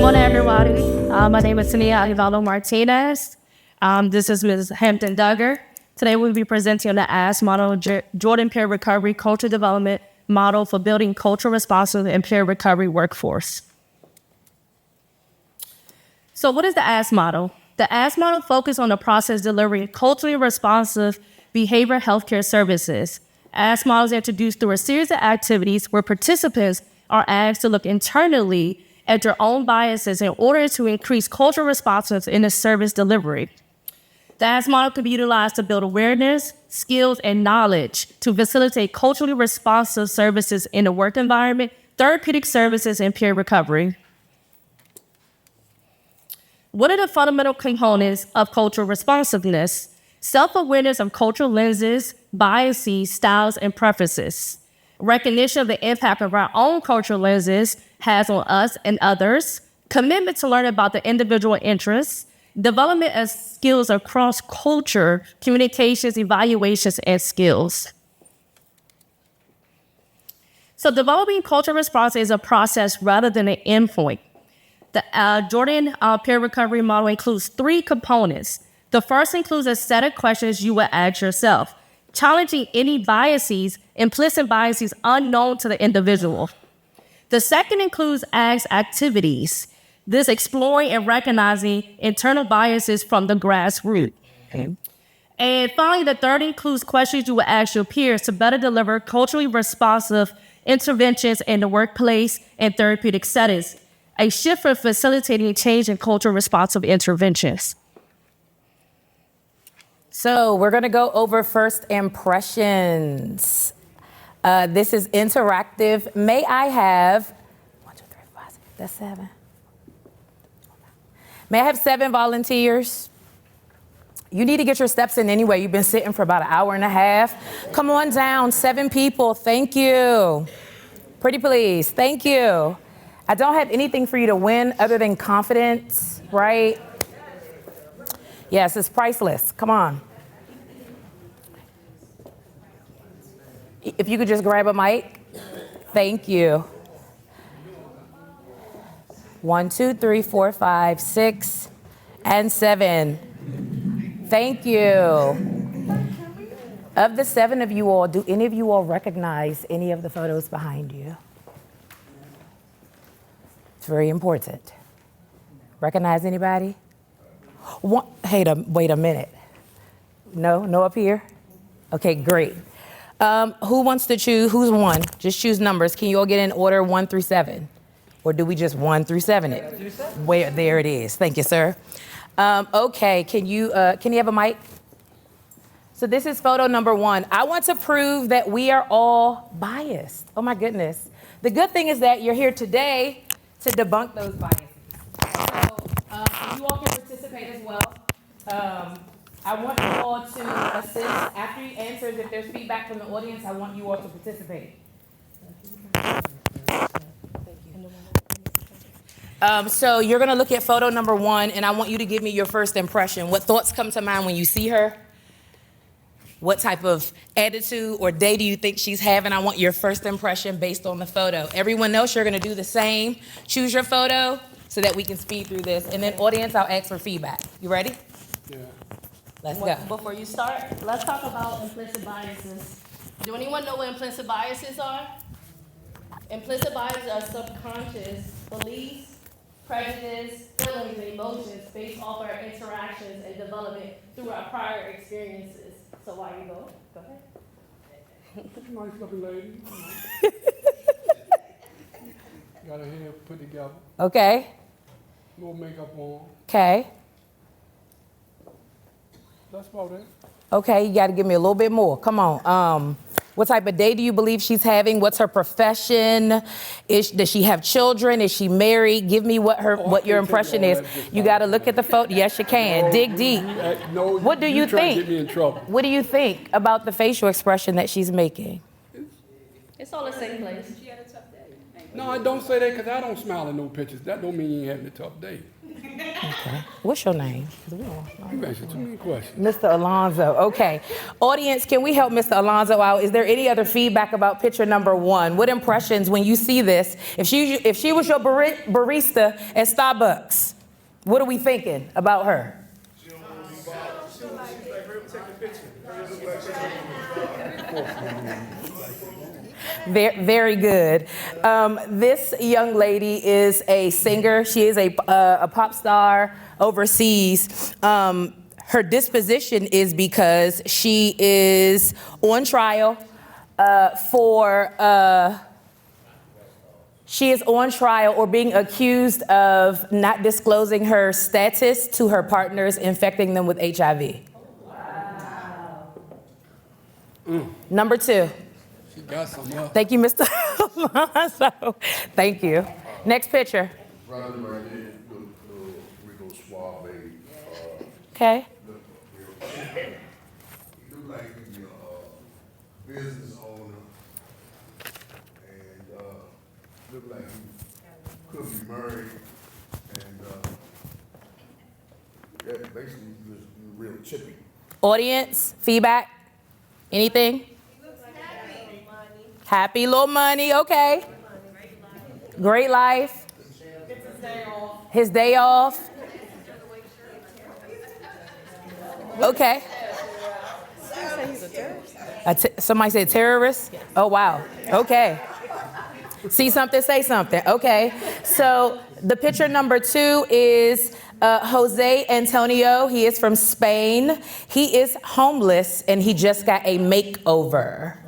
morning, everybody. My name is Tania Arevalo-Martinez. This is Ms. Hampton-Dugger. Today we'll be presenting on the ASK model, Jordan Peer Recovery Culture Development Model for Building Cultural Responsive and Peer Recovery Workforce. So what is the ASK model? The ASK model focuses on the process delivering culturally responsive behavioral healthcare services. ASK model is introduced through a series of activities where participants are asked to look internally at their own biases in order to increase cultural responsiveness in the service delivery. The ASK model can be utilized to build awareness, skills, and knowledge to facilitate culturally responsive services in the work environment, therapeutic services, and peer recovery. What are the fundamental components of cultural responsiveness? Self-awareness of cultural lenses, biases, styles, and preferences. Recognition of the impact of our own cultural lenses has on us and others. Commitment to learn about the individual interests. Development of skills across culture, communications, evaluations, and skills. So developing cultural response is a process rather than an endpoint. The Jordan Peer Recovery Model includes 3 components. The first includes a set of questions you will ask yourself, challenging any biases, implicit biases unknown to the individual. The second includes ask activities. This exploring and recognizing internal biases from the grassroots. Okay. And finally, the third includes questions you will ask your peers to better deliver culturally responsive interventions in the workplace and therapeutic settings. A shift for facilitating change in culturally responsive interventions. So we're going to go over first impressions. This is interactive. May I have 1, 2, 3, 4, 5, 6, that's 7. May I have 7 volunteers? You need to get your steps in anyway. You've been sitting for about an hour and a half. Come on down, 7 people. Thank you. Pretty please. Thank you. I don't have anything for you to win other than confidence, right? Yes, it's priceless. Come on. If you could just grab a mic. Thank you. 1, 2, 3, 4, 5, 6, and 7. Thank you. Of the 7 of you all, do any of you all recognize any of the photos behind you? It's very important. Recognize anybody? Wait a minute. No up here? Okay, great. Who wants to choose? Who's 1? Just choose numbers. Can you all get in order 1 through 7? Or do we just 1 through 7 it? Where there it is. Thank you, sir. Okay, can you have a mic? So this is photo number 1. I want to prove that we are all biased. Oh my goodness. The good thing is that you're here today to debunk those biases. So you all can participate as well. I want you all to assist after you answer. If there's feedback from the audience, I want you all to participate. So you're gonna look at photo number 1, and I want you to give me your first impression. What thoughts come to mind when you see her? What type of attitude or day do you think she's having? I want your first impression based on the photo. Everyone else, you're gonna do the same. Choose your photo so that we can speed through this. And then audience, I'll ask for feedback. You ready? Yeah. Let's go. Before you start, let's talk about implicit biases. Do anyone know what implicit biases are? Implicit biases are subconscious beliefs, prejudice, feelings, and emotions based off our interactions and development through our prior experiences. So while you go ahead. Nice looking lady. Got her hair put together. Okay. Little makeup on. Okay. That's about it. Okay, you got to give me a little bit more. Come on. What type of day do you believe she's having? What's her profession? Does she have children? Is she married? Give me what your impression is. You got to look at the photo. Yes, you can. Dig deep. No, what do you think? To get me in trouble. What do you think about the facial expression that she's making? It's all the same place. No, I don't say that because I don't smile in no pictures. That don't mean you ain't having a tough day. Okay. What's your name? You answered too many questions. Mr. Alonzo. Okay. Audience, can we help Mr. Alonzo out? Is there any other feedback about picture number 1? What impressions when you see this? If she was your barista at Starbucks, what are we thinking about her? Very good. This young lady is a singer. She is a pop star overseas. Her disposition is because she is on trial she is on trial or being accused of not disclosing her status to her partners, infecting them with HIV. Wow. Number 2. She got something else. Thank you, Mr. Alonso. Thank you. Next picture. Right there, Rico Suave. Okay. He look like he be a business owner, and look like he could be married, and yeah, basically he was real chippy. Audience, feedback, anything? Happy little money, okay. Great life. His day off. Okay. Somebody said terrorist? Oh, wow. Okay. See something, say something. Okay. So the picture number 2 is Jose Antonio. He is from Spain. He is homeless and he just got a makeover.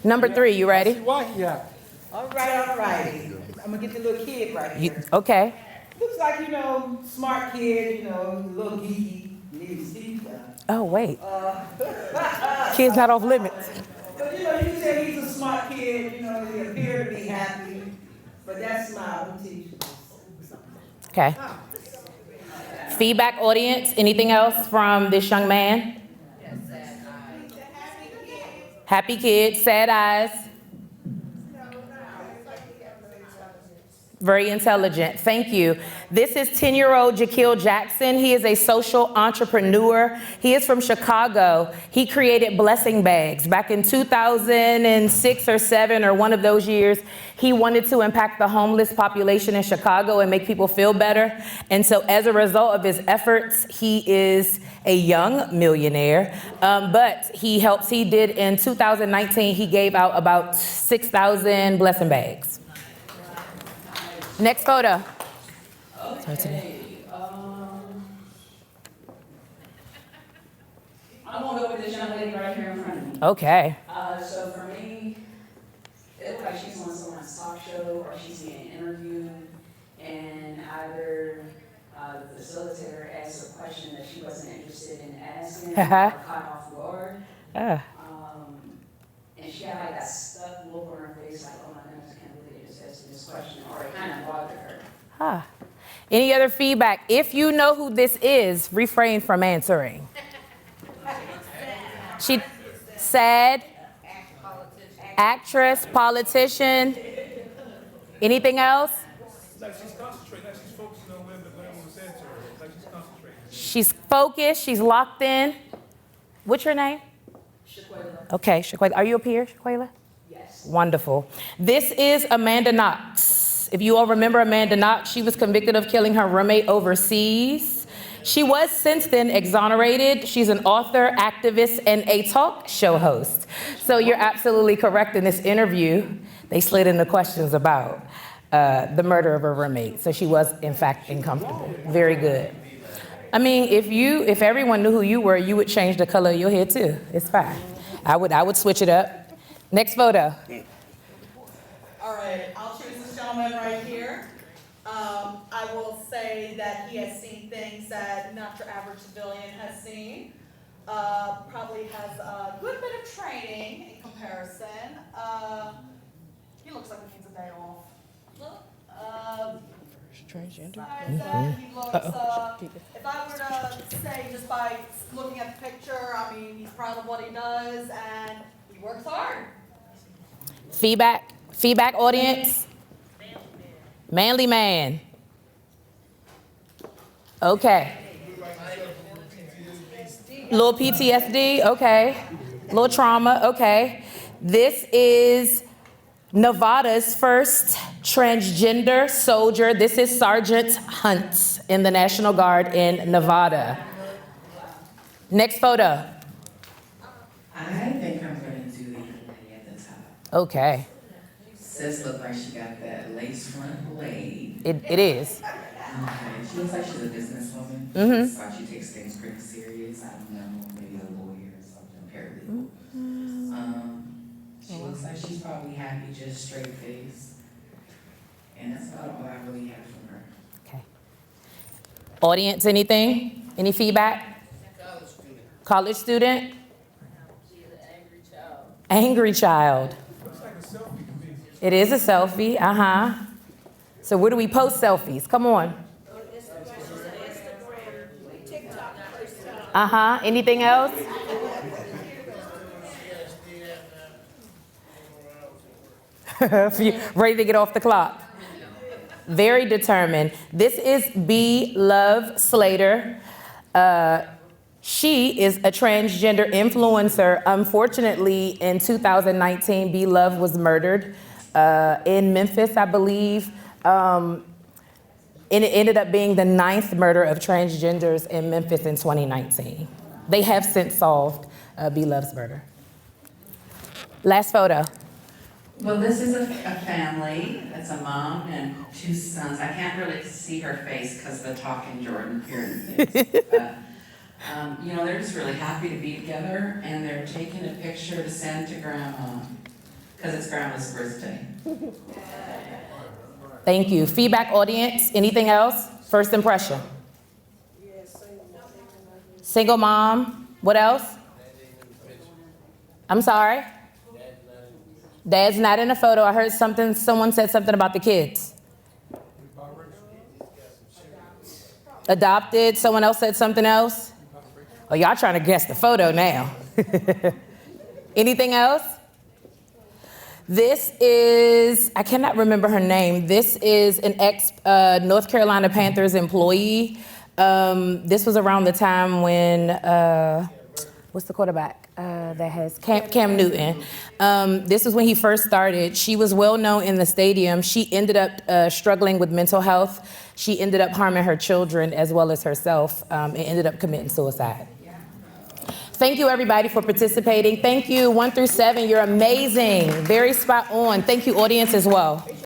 Number 3, you ready? What? Yeah. All righty. I'm gonna get the little kid right here. Okay. Looks like, smart kid, a little geeky. Need to see that. Oh, wait. Kid's not off limits. But, you can say he's a smart kid, he appear to be happy. But that smile will teach you. Okay. Feedback, audience, anything else from this young man? Happy kid, sad eyes. Very intelligent. Thank you. This is 10-year-old Jaquil Jackson. He is a social entrepreneur. He is from Chicago. He created blessing bags. Back in 2006 or 7 or one of those years, he wanted to impact the homeless population in Chicago and make people feel better. And so as a result of his efforts, he is a young millionaire. But he did in 2019, he gave out about 6,000 blessing bags. Next photo. Okay. I'm gonna go with this young lady right here in front of me. Okay. So for me, it looks like she's on someone's talk show or she's being interviewed, and either the facilitator asked a question that she wasn't interested in asking, or caught off guard. And she had like that stuck look on her face, like, oh my goodness, I can't believe they just asked me this question, or it kind of bothered her. Any other feedback? If you know who this is, refrain from answering. She said, actress, politician. Anything else? Like she's concentrating, like she's focusing on where the man was said to her. Like she's concentrating. She's focused, she's locked in. What's your name? Shaquila. Okay, Shaquila. Are you up here, Shaquila? Yes. Wonderful. This is Amanda Knox. If you all remember Amanda Knox, she was convicted of killing her roommate overseas. She was since then exonerated. She's an author, activist, and a talk show host. So you're absolutely correct in this interview. They slid in the questions about the murder of her roommate. So she was, in fact, uncomfortable. Very good. I mean, if everyone knew who you were, you would change the color of your hair too. It's fine. I would switch it up. Next photo. All right, I'll choose this gentleman right here. I will say that he has seen things that not your average civilian has seen. Probably has a good bit of training in comparison. He looks like he needs a day off. Look. Transgender. He looks, if I were to say just by looking at the picture, I mean, he's proud of what he does and he works hard. Feedback, audience. Manly man. Okay. Little PTSD, okay. Little trauma, okay. This is Nevada's first transgender soldier. This is Sergeant Hunt in the National Guard in Nevada. Next photo. I think I'm gonna do the young lady at the top. Okay. Sis look like she got that lace front blade. It is. Okay, she looks like she's a businesswoman. Mm-hmm. So she takes things pretty serious. I don't know, maybe a lawyer or something, paralegal. She looks like she's probably happy, just straight face. And that's about all I really have from her. Okay. Audience, anything? Any feedback? College student? She's an angry child. Angry child. Looks like a selfie to me. It is a selfie, uh-huh. So where do we post selfies? Come on. Uh-huh, anything else? Ready to get off the clock. Very determined. This is B. Love Slater. She is a transgender influencer. Unfortunately, in 2019, B. Love was murdered in Memphis, I believe. And it ended up being the 9th murder of transgenders in Memphis in 2019. They have since solved B. Love's murder. Last photo. Well, this is a family. It's a mom and 2 sons. I can't really see her face because of the talking Jordan here and things. But, you know, they're just really happy to be together, and they're taking a picture to send to Grandma because it's Grandma's birthday. Thank you. Feedback, audience. Anything else? First impression. Single mom. What else? I'm sorry? Dad's not in the photo. I heard something, someone said something about the kids. Adopted. Someone else said something else. Oh, y'all trying to guess the photo now. Anything else? This is, I cannot remember her name. This is an ex-North Carolina Panthers employee. This was around the time when, what's the quarterback that has Cam Newton? This was when he first started. She was well known in the stadium. She ended up struggling with mental health. She ended up harming her children as well as herself, and ended up committing suicide. Thank you, everybody, for participating. Thank you, 1 through 7. You're amazing. Very spot on. Thank you, audience, as well.